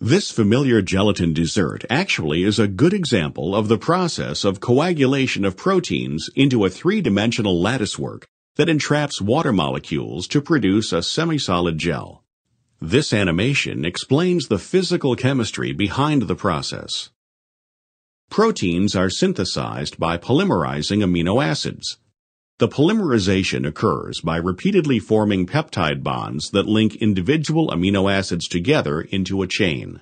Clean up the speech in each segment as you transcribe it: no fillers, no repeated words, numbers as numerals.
This familiar gelatin dessert actually is a good example of the process of coagulation of proteins into a three-dimensional latticework that entraps water molecules to produce a semi-solid gel. This animation explains the physical chemistry behind the process. Proteins are synthesized by polymerizing amino acids. The polymerization occurs by repeatedly forming peptide bonds that link individual amino acids together into a chain.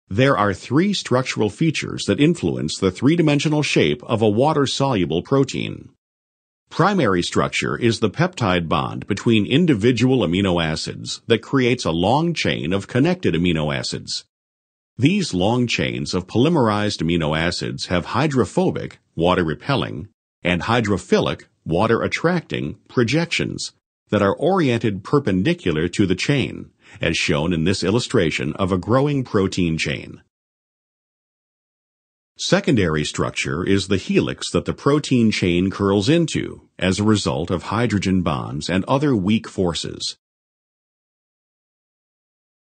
There are three structural features that influence the three-dimensional shape of a water-soluble protein. Primary structure is the peptide bond between individual amino acids that creates a long chain of connected amino acids. These long chains of polymerized amino acids have hydrophobic, water-repelling, and hydrophilic, water-attracting projections that are oriented perpendicular to the chain, as shown in this illustration of a growing protein chain. Secondary structure is the helix that the protein chain curls into as a result of hydrogen bonds and other weak forces.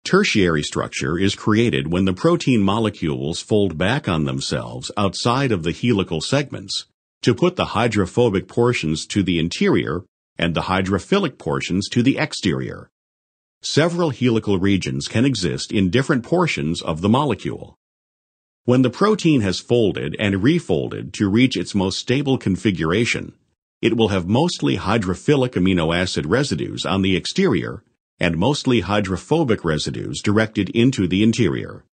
Tertiary structure is created when the protein molecules fold back on themselves outside of the helical segments to put the hydrophobic portions to the interior and the hydrophilic portions to the exterior. Several helical regions can exist in different portions of the molecule. When the protein has folded and refolded to reach its most stable configuration, it will have mostly hydrophilic amino acid residues on the exterior and mostly hydrophobic residues directed into the interior.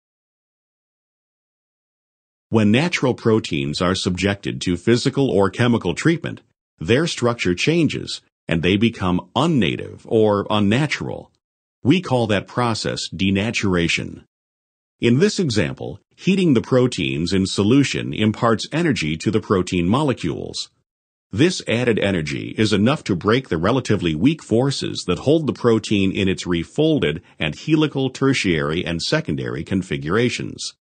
When natural proteins are subjected to physical or chemical treatment, their structure changes and they become unnative or unnatural. We call that process denaturation. In this example, heating the proteins in solution imparts energy to the protein molecules. This added energy is enough to break the relatively weak forces that hold the protein in its refolded and helical tertiary and secondary configurations.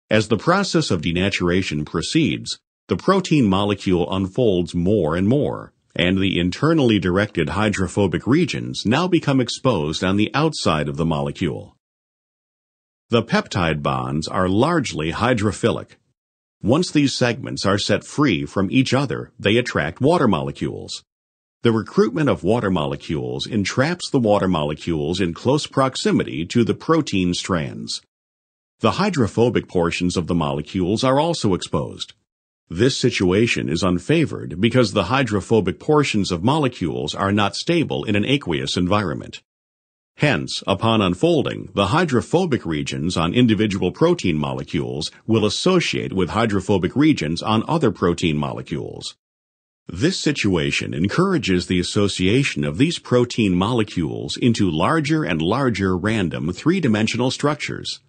As the process of denaturation proceeds, the protein molecule unfolds more and more, and the internally directed hydrophobic regions now become exposed on the outside of the molecule. The peptide bonds are largely hydrophilic. Once these segments are set free from each other, they attract water molecules. The recruitment of water molecules entraps the water molecules in close proximity to the protein strands. The hydrophobic portions of the molecules are also exposed. This situation is unfavored because the hydrophobic portions of molecules are not stable in an aqueous environment. Hence, upon unfolding, the hydrophobic regions on individual protein molecules will associate with hydrophobic regions on other protein molecules. This situation encourages the association of these protein molecules into larger and larger random three-dimensional structures.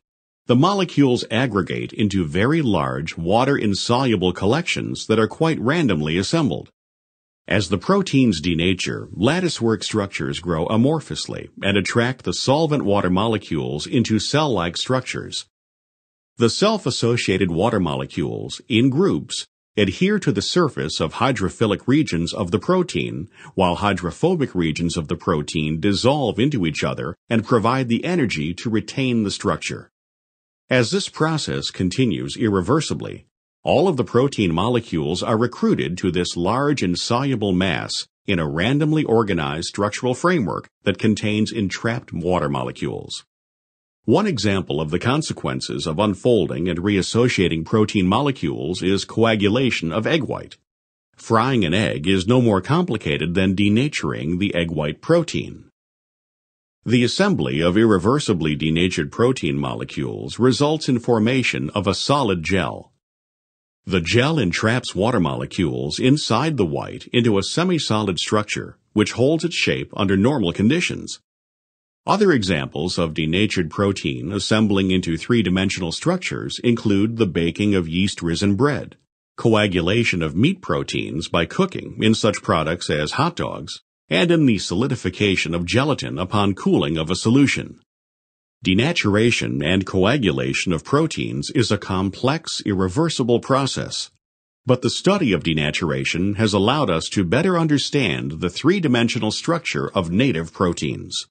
The molecules aggregate into very large, water-insoluble collections that are quite randomly assembled. As the proteins denature, latticework structures grow amorphously and attract the solvent water molecules into cell-like structures. The self-associated water molecules, in groups, adhere to the surface of hydrophilic regions of the protein, while hydrophobic regions of the protein dissolve into each other and provide the energy to retain the structure. As this process continues irreversibly, all of the protein molecules are recruited to this large insoluble mass in a randomly organized structural framework that contains entrapped water molecules. One example of the consequences of unfolding and reassociating protein molecules is coagulation of egg white. Frying an egg is no more complicated than denaturing the egg white protein. The assembly of irreversibly denatured protein molecules results in formation of a solid gel. The gel entraps water molecules inside the white into a semi-solid structure, which holds its shape under normal conditions. Other examples of denatured protein assembling into three-dimensional structures include the baking of yeast-risen bread, coagulation of meat proteins by cooking in such products as hot dogs, and in the solidification of gelatin upon cooling of a solution. Denaturation and coagulation of proteins is a complex, irreversible process, but the study of denaturation has allowed us to better understand the three-dimensional structure of native proteins.